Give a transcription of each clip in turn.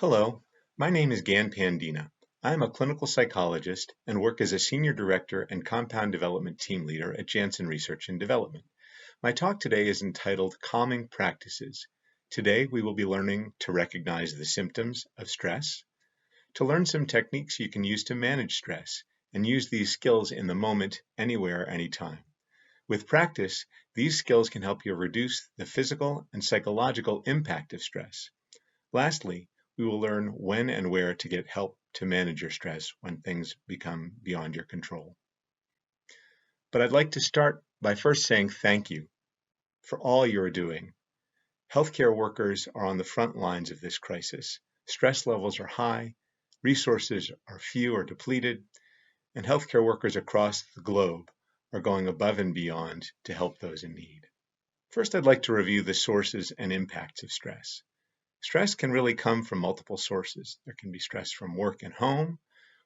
Hello, my name is Gahan Pandina. I am a clinical psychologist and work as a senior director and compound development team leader at Janssen Research and Development. My talk today is entitled Calming Practices. Today we will be learning to recognize the symptoms of stress, to learn some techniques you can use to manage stress, and use these skills in the moment, anywhere, anytime. With practice, these skills can help you reduce the physical and psychological impact of stress. Lastly, we will learn when and where to get help to manage your stress when things become beyond your control. But I'd like to start by first saying thank you for all you're doing. Healthcare workers are on the front lines of this crisis. Stress levels are high, resources are few or depleted, and healthcare workers across the globe are going above and beyond to help those in need. First, I'd like to review the sources and impacts of stress. Stress can really come from multiple sources. There can be stress from work and home.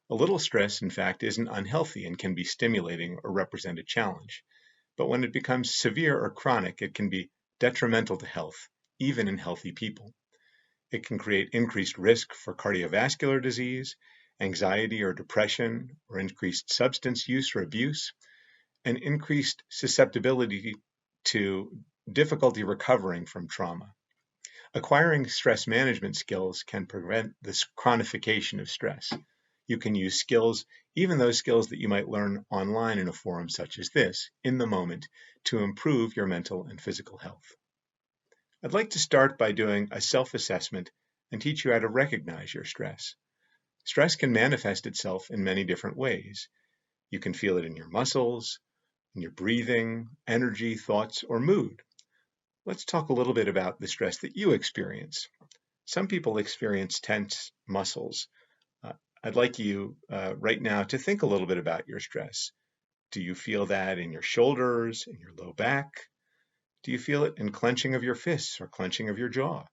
A little stress, in fact, isn't unhealthy and can be stimulating or represent a challenge. But when it becomes severe or chronic, it can be detrimental to health, even in healthy people. It can create increased risk for cardiovascular disease, anxiety or depression, or increased substance use or abuse, and increased susceptibility to difficulty recovering from trauma. Acquiring stress management skills can prevent this chronification of stress. You can use skills, even those skills that you might learn online in a forum such as this, in the moment, to improve your mental and physical health. I'd like to start by doing a self-assessment and teach you how to recognize your stress. Stress can manifest itself in many different ways. You can feel it in your muscles, in your breathing, energy, thoughts, or mood. Let's talk a little bit about the stress that you experience. Some people experience tense muscles. I'd like you right now to think a little bit about your stress. Do you feel that in your shoulders, in your low back? Do you feel it in clenching of your fists or clenching of your jaw?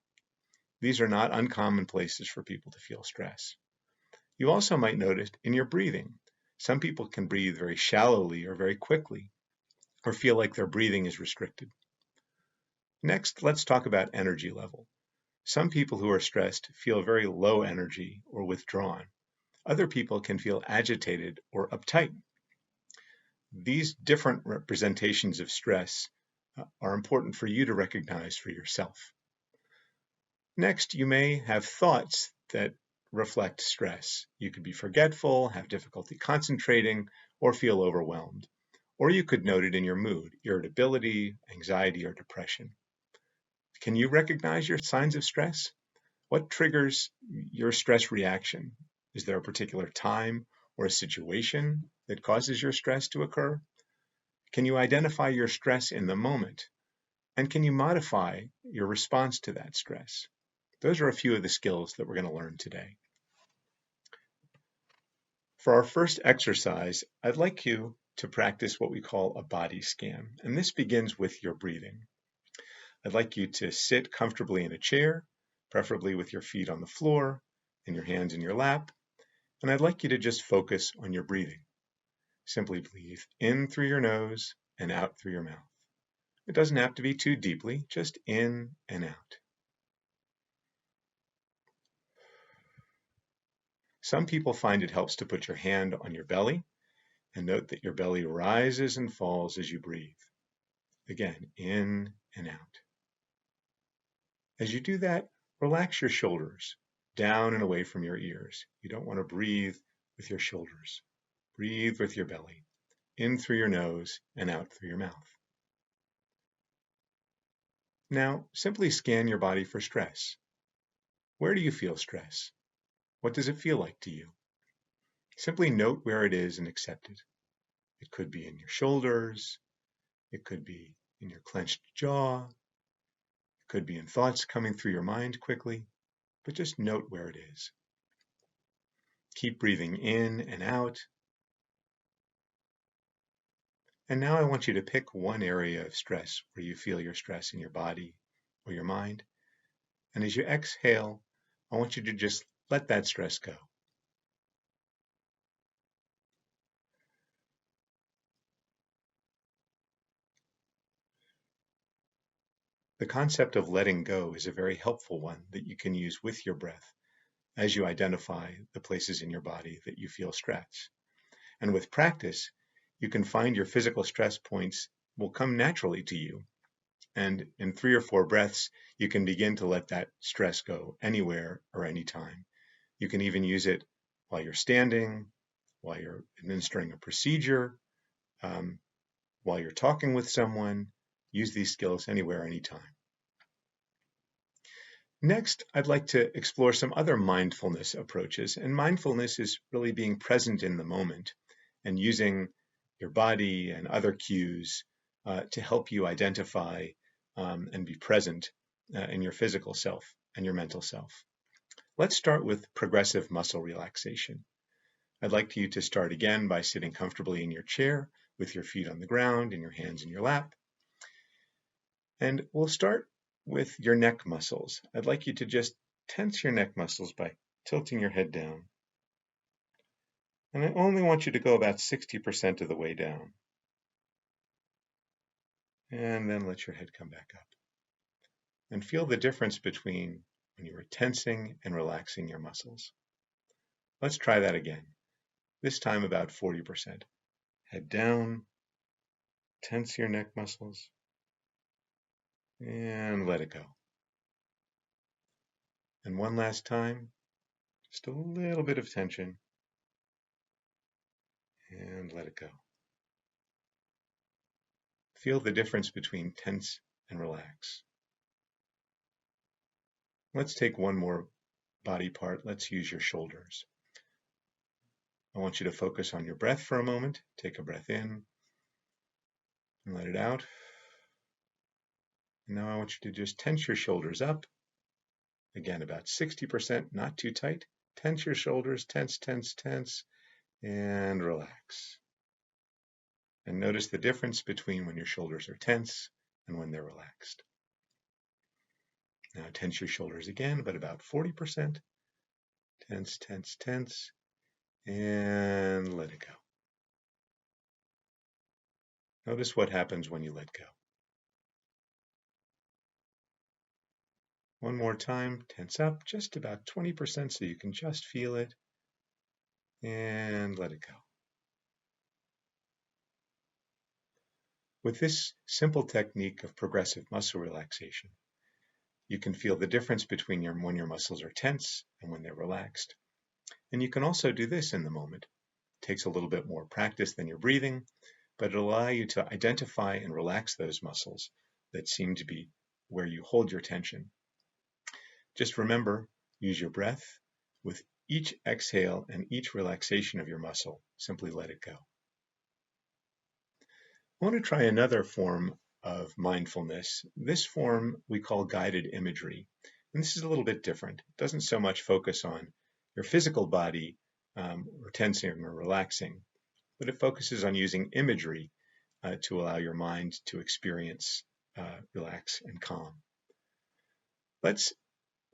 These are not uncommon places for people to feel stress. You also might notice in your breathing. Some people can breathe very shallowly or very quickly, or feel like their breathing is restricted. Next, let's talk about energy level. Some people who are stressed feel very low energy or withdrawn. Other people can feel agitated or uptight. These different representations of stress are important for you to recognize for yourself. Next, you may have thoughts that reflect stress. You could be forgetful, have difficulty concentrating, or feel overwhelmed. Or you could note it in your mood, irritability, anxiety, or depression. Can you recognize your signs of stress? What triggers your stress reaction? Is there a particular time or a situation that causes your stress to occur? Can you identify your stress in the moment? And can you modify your response to that stress? Those are a few of the skills that we're going to learn today. For our first exercise, I'd like you to practice what we call a body scan, and this begins with your breathing. I'd like you to sit comfortably in a chair, preferably with your feet on the floor and your hands in your lap, and I'd like you to just focus on your breathing. Simply breathe in through your nose and out through your mouth. It doesn't have to be too deeply, just in and out. Some people find it helps to put your hand on your belly and note that your belly rises and falls as you breathe. Again, in and out. As you do that, relax your shoulders down and away from your ears. You don't want to breathe with your shoulders. Breathe with your belly, in through your nose and out through your mouth. Now, simply scan your body for stress. Where do you feel stress? What does it feel like to you? Simply note where it is and accept it. It could be in your shoulders. It could be in your clenched jaw. It could be in thoughts coming through your mind quickly, but just note where it is. Keep breathing in and out. And now I want you to pick one area of stress where you feel your stress in your body or your mind. And as you exhale, I want you to just let that stress go. The concept of letting go is a very helpful one that you can use with your breath. as you identify the places in your body that you feel stress. And with practice, you can find your physical stress points will come naturally to you. And in 3 or 4 breaths, you can begin to let that stress go anywhere or anytime. You can even use it while you're standing, while you're administering a procedure, while you're talking with someone. Use these skills anywhere, anytime. Next, I'd like to explore some other mindfulness approaches. And mindfulness is really being present in the moment and using your body and other cues to help you identify and be present in your physical self and your mental self. Let's start with progressive muscle relaxation. I'd like you to start again by sitting comfortably in your chair with your feet on the ground and your hands in your lap. And we'll start with your neck muscles. I'd like you to just tense your neck muscles by tilting your head down. And I only want you to go about 60% of the way down. And then let your head come back up. And feel the difference between when you are tensing and relaxing your muscles. Let's try that again. This time about 40%. Head down, tense your neck muscles, and let it go. And one last time, just a little bit of tension, and let it go. Feel the difference between tense and relax. Let's take one more body part. Let's use your shoulders. I want you to focus on your breath for a moment. Take a breath in and let it out. And now I want you to just tense your shoulders up. Again, about 60%, not too tight. Tense your shoulders, tense, tense, tense, and relax. And notice the difference between when your shoulders are tense and when they're relaxed. Now tense your shoulders again, but about 40%. Tense, tense, tense, and let it go. Notice what happens when you let go. One more time, tense up just about 20% so you can just feel it, and let it go. With this simple technique of progressive muscle relaxation, you can feel the difference between when your muscles are tense and when they're relaxed. And you can also do this in the moment. It takes a little bit more practice than your breathing, but it'll allow you to identify and relax those muscles that seem to be where you hold your tension. Just remember, use your breath. With each exhale and each relaxation of your muscle, simply let it go. I want to try another form of mindfulness. This form we call guided imagery. And this is a little bit different. It doesn't so much focus on your physical body or tensing or relaxing, but it focuses on using imagery to allow your mind to experience, relax, and calm. Let's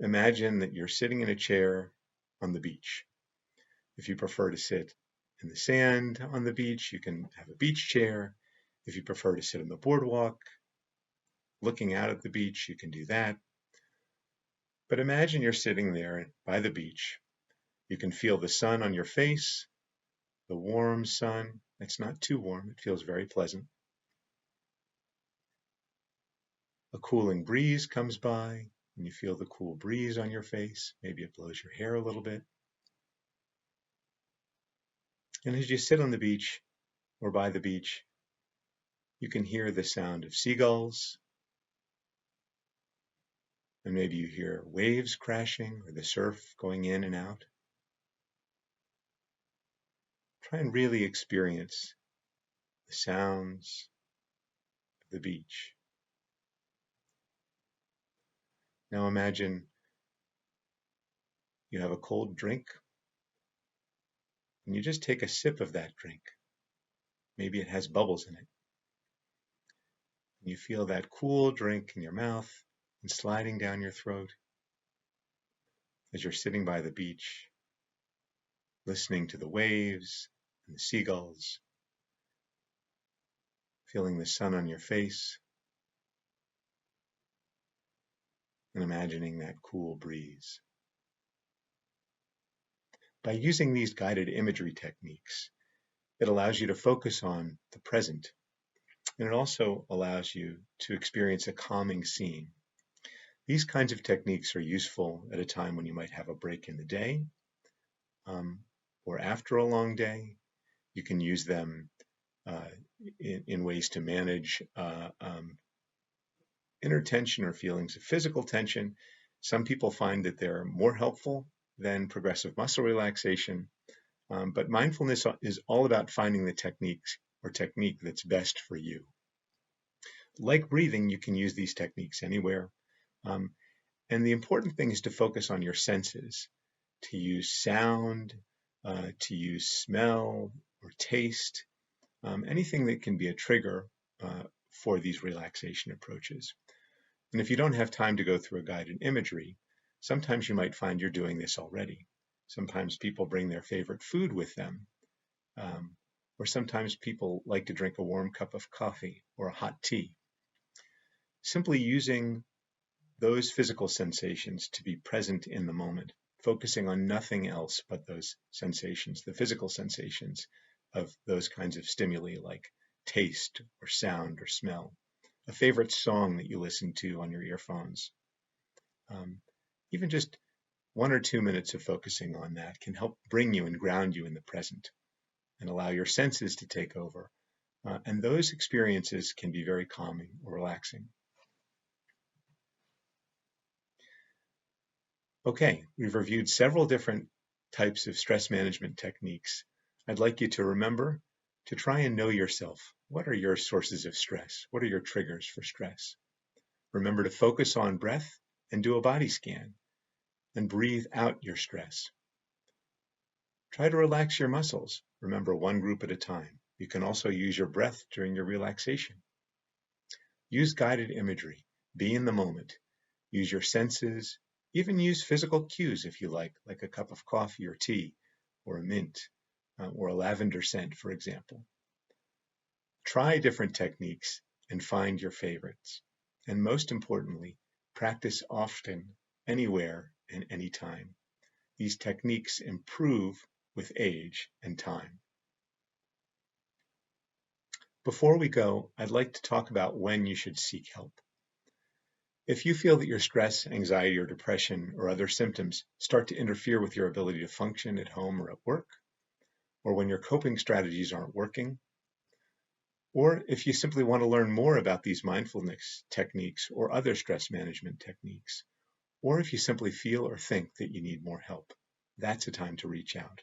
imagine that you're sitting in a chair on the beach. If you prefer to sit in the sand on the beach, you can have a beach chair. If you prefer to sit on the boardwalk, looking out at the beach, you can do that. But imagine you're sitting there by the beach. You can feel the sun on your face, the warm sun. It's not too warm. It feels very pleasant. A cooling breeze comes by, and you feel the cool breeze on your face. Maybe it blows your hair a little bit. And as you sit on the beach or by the beach, you can hear the sound of seagulls, and maybe you hear waves crashing or the surf going in and out. Try and really experience the sounds of the beach. Now imagine you have a cold drink, and you just take a sip of that drink. Maybe it has bubbles in it. And you feel that cool drink in your mouth and sliding down your throat as you're sitting by the beach, listening to the waves and the seagulls, feeling the sun on your face, and imagining that cool breeze. By using these guided imagery techniques, it allows you to focus on the present, and it also allows you to experience a calming scene. These kinds of techniques are useful at a time when you might have a break in the day, or after a long day. You can use them in ways to manage inner tension or feelings of physical tension. Some people find that they're more helpful than progressive muscle relaxation, but mindfulness is all about finding the technique that's best for you. Like breathing, you can use these techniques anywhere. And the important thing is to focus on your senses, to use sound, to use smell or taste, anything that can be a trigger for these relaxation approaches. And if you don't have time to go through a guided imagery, sometimes you might find you're doing this already. Sometimes people bring their favorite food with them, or sometimes people like to drink a warm cup of coffee or a hot tea. Simply using those physical sensations to be present in the moment, focusing on nothing else but those sensations, the physical sensations of those kinds of stimuli like taste or sound or smell, a favorite song that you listen to on your earphones. Even just 1 or 2 minutes of focusing on that can help bring you and ground you in the present and allow your senses to take over. And those experiences can be very calming or relaxing. Okay, we've reviewed several different types of stress management techniques. I'd like you to remember to try and know yourself. What are your sources of stress? What are your triggers for stress? Remember to focus on breath and do a body scan and breathe out your stress. Try to relax your muscles. Remember, one group at a time. You can also use your breath during your relaxation. Use guided imagery. Be in the moment. Use your senses. Even use physical cues if you like a cup of coffee or tea, or a mint, or a lavender scent, for example. Try different techniques and find your favorites. And most importantly, practice often, anywhere and anytime. These techniques improve with age and time. Before we go, I'd like to talk about when you should seek help. If you feel that your stress, anxiety, or depression or other symptoms start to interfere with your ability to function at home or at work, or when your coping strategies aren't working, or if you simply want to learn more about these mindfulness techniques or other stress management techniques, or if you simply feel or think that you need more help, that's a time to reach out.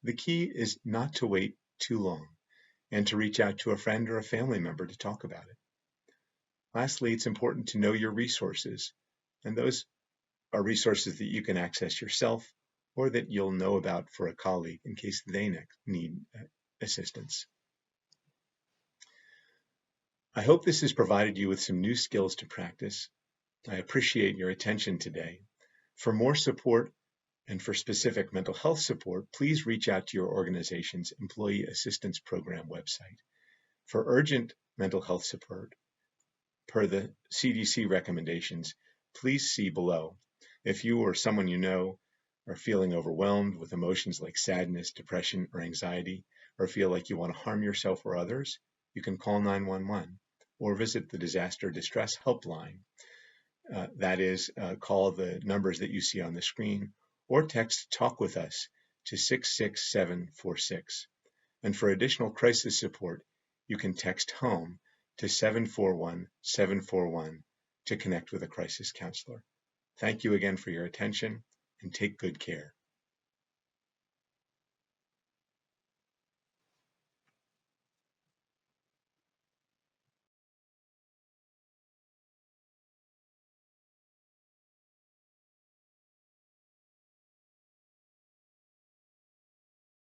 The key is not to wait too long and to reach out to a friend or a family member to talk about it. Lastly, it's important to know your resources, and those are resources that you can access yourself or that you'll know about for a colleague in case they need assistance. I hope this has provided you with some new skills to practice. I appreciate your attention today. For more support and for specific mental health support, please reach out to your organization's Employee Assistance Program website. For urgent mental health support, per the CDC recommendations, please see below. If you or someone you know are feeling overwhelmed with emotions like sadness, depression, or anxiety, or feel like you want to harm yourself or others, you can call 911 or visit the Disaster Distress Helpline. That is, call the numbers that you see on the screen or text Talk With Us to 66746. And for additional crisis support, you can text HOME to 741-741 to connect with a crisis counselor. Thank you again for your attention, and take good care.